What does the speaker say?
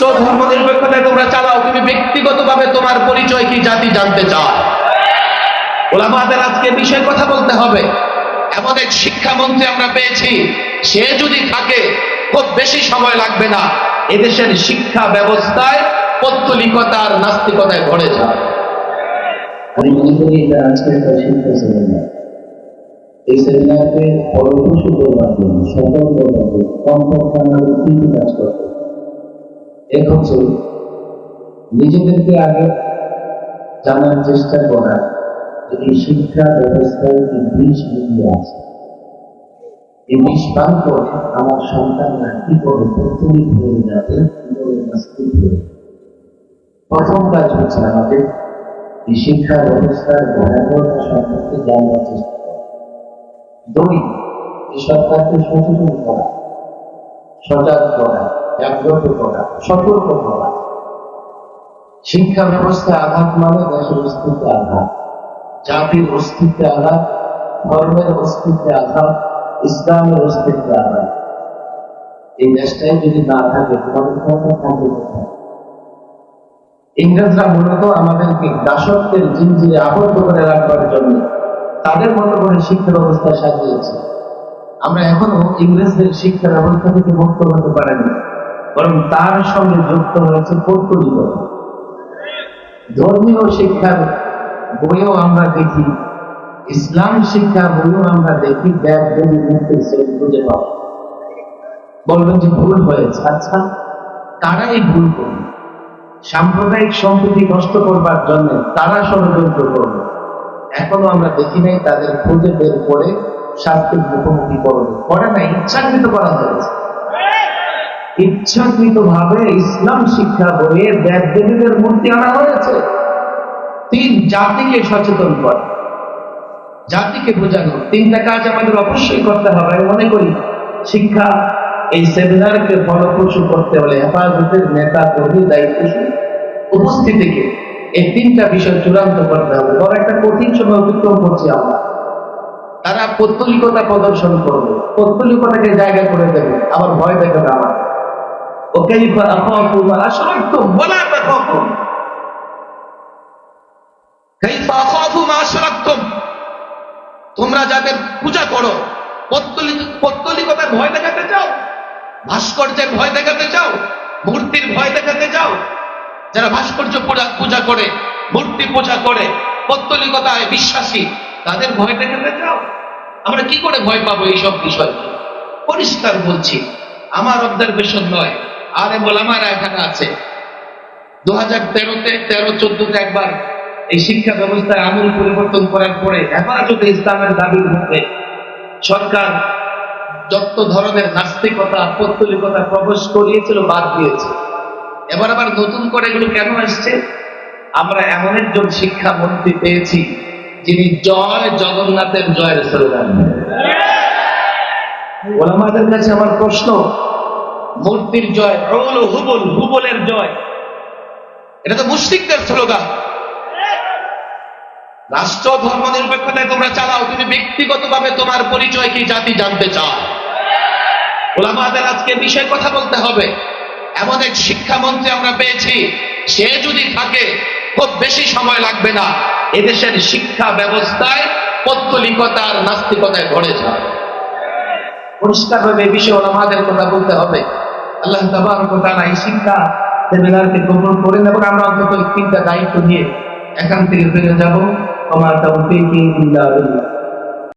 রাষ্ট্র ধর্ম নিরপেক্ষতায় তোমরা চালাও, তুমি ব্যক্তিগতভাবে তোমার পরিচয় কি জাতি জানতে চাও? ওলামাদের আজকে বিষয়ে কথা বলতে হবে। এমন এক শিক্ষামন্ত্রী আমরা পেয়েছি, সে যদি থাকে খুব বেশি সময় লাগবে না, এদেশের শিক্ষা ব্যবস্থায় পৌত্তলিকতা আর নাস্তিকতায় ভরে যায়। আমি মনে করি এটা আজকে একটা শিক্ষা সেমিনার। এই সেমিনারকে ফলপ্রসূ করবার জন্য, সফল করবার জন্য কমপক্ষে আমাদের তিনটি কাজ করতে হবে। এক হচ্ছে নিজেদেরকে আগে জানার চেষ্টা করা এই শিক্ষা ব্যবস্থায় কি বিষ লুকিয়ে আছে। এই বিষ পান করে আমার সন্তানরা কি করে পৌত্তলিক হয়ে যাবে, কি করে নাস্তিক হয়ে যাবে। প্রথম কাজ হচ্ছে আমাদের এই শিক্ষা ব্যবস্থার ভয়াবহতা সম্পর্কে জানার চেষ্টা করা। দুই, এই সরকারকে সচেতন করা, সজাগ করা, জাগ্রত করা, সতর্ক করা। শিক্ষা ব্যবস্থা আঘাত মানে দেশের অস্তিত্বে আঘাত, জাতির অস্তিত্বে আঘাত, ধর্মের অস্তিত্বে আঘাত, ইসলামের অস্তিত্বে আঘাত। এই দেশটাই যদি না থাকে তোমাদের ক্ষমতা থাকবে কোথায়? ইংরেজরা মূলত আমাদেরকে দাসত্বের জিঞ্জিরে আবদ্ধ করে রাখবার জন্য তাদের মতো করে শিক্ষা ব্যবস্থা সাজিয়েছে। আমরা এখনো ইংরেজদের শিক্ষা ব্যবস্থা থেকে মুক্ত হতে পারিনি, বরং তার সঙ্গে যুক্ত হয়েছে পৌত্তলিকতা। ধর্মীয় শিক্ষার বইও আমরা দেখি, ইসলাম শিক্ষার বইও আমরা দেখি, দেব দেবী মুক্তির ছবি খুঁজে পাবো। বলবেন যে ভুল হয়েছে। আচ্ছা, তারাই ভুল করবে, সাম্প্রদায়িক সম্প্রীতি নষ্ট করবার জন্য তারা ষড়যন্ত্র করবে। এখনো আমরা দেখি নাই তাদের খুঁজে বের করে শাস্তির মুখোমুখি করে নাই, ইচ্ছাকৃত করা হয়েছে। ইচ্ছাকৃত ভাবে ইসলাম শিক্ষা বইয়ে দেব দেবীদের মূর্তি আনা হয়েছে। তিন, জাতিকে সচেতন করা, জাতিকে বোঝানো। তিনটা কাজ আমাদের অবশ্যই করতে হবে। আমি মনে করি শিক্ষা এই সেমিনারকে ফলপ্রসূ করতে হলে হেফাজতের নেতা কর্মী দায়িত্বশীল উপস্থিতিকে এই তিনটা বিষয় চূড়ান্ত করতে হবে। বড় একটা কঠিন সময় অতিক্রম করছি আমরা। তারা পৌত্তলিকতা প্রদর্শন করবে, পৌত্তলিকতাকে জায়গা করে দেবে, আবার ভয় দেখাবে আমার। ওকাইফা আখাফু মা আশরাকতুম ওয়ালা তাখাফুন, কাইফা আখাফু মা আশরাকতুম, তোমরা যাদের পূজা করো, পৌত্তলিকতার ভয় দেখাতে চাও, ভাস্কর্যের ভয় দেখাতে চাও, মূর্তির ভয় দেখাতে চাও। যারা ভাস্কর্য পূজা করে, মূর্তি পূজা করে, পৌত্তলিকতায় বিশ্বাসী, তাদের ভয় দেখাতে চাও। আমরা কি করে ভয় পাবো এইসব বিষয়? পরিষ্কার বলছি, আমার অবজারভেশন নয়, আর ওলামারা এখানে আছে। 2013-তে 13-14-তে একবার এই শিক্ষা ব্যবস্থায় আমূল পরিবর্তন করার পরে হেফাজতে ইসলামের দাবির মধ্যে সরকার যত ধরনের নাস্তিকতা, পৌত্তলিকতা প্রবেশ করিয়েছিল, বাদ দিয়েছে। এবার আবার নতুন করে এগুলো কেন আসছে? আমরা এমন একজন শিক্ষামন্ত্রী পেয়েছি যিনি জয় জগন্নাথের জয়ের স্লোগান। ওলামাদের কাছে আমার প্রশ্ন, মূর্তির জয়, হুবল, হুবলের জয়, এটা তো মুশরিকদের স্লোগান। রাষ্ট্র ধর্ম নিরপেক্ষতায় তোমরা চালাও, তুমি ব্যক্তিগতভাবে তোমার পরিচয় কি জাতি জানতে চাও? ওলামাদের আজকে বিষয়ে কথা বলতে হবে। এমন এক শিক্ষামন্ত্রী আমরা পেয়েছি, সে যদি থাকে খুব বেশি সময় লাগবে না, এদেশের শিক্ষা ব্যবস্থায় পৌত্তলিকতা আর নাস্তিকতায় ভরে যায়। পরিষ্কারভাবে এই বিষয়ে ওলামাদের কথা বলতে হবে। আল্লাহ তাবারক ওয়া তাআলা এই শিক্ষা সেমিনারকে কবুল করেন এবং আমরা অন্তত তিনটা দায়িত্ব নিয়ে এখান থেকে ফিরে যাব। ওয়া মা তাওফীকি ইল্লা বিল্লাহ।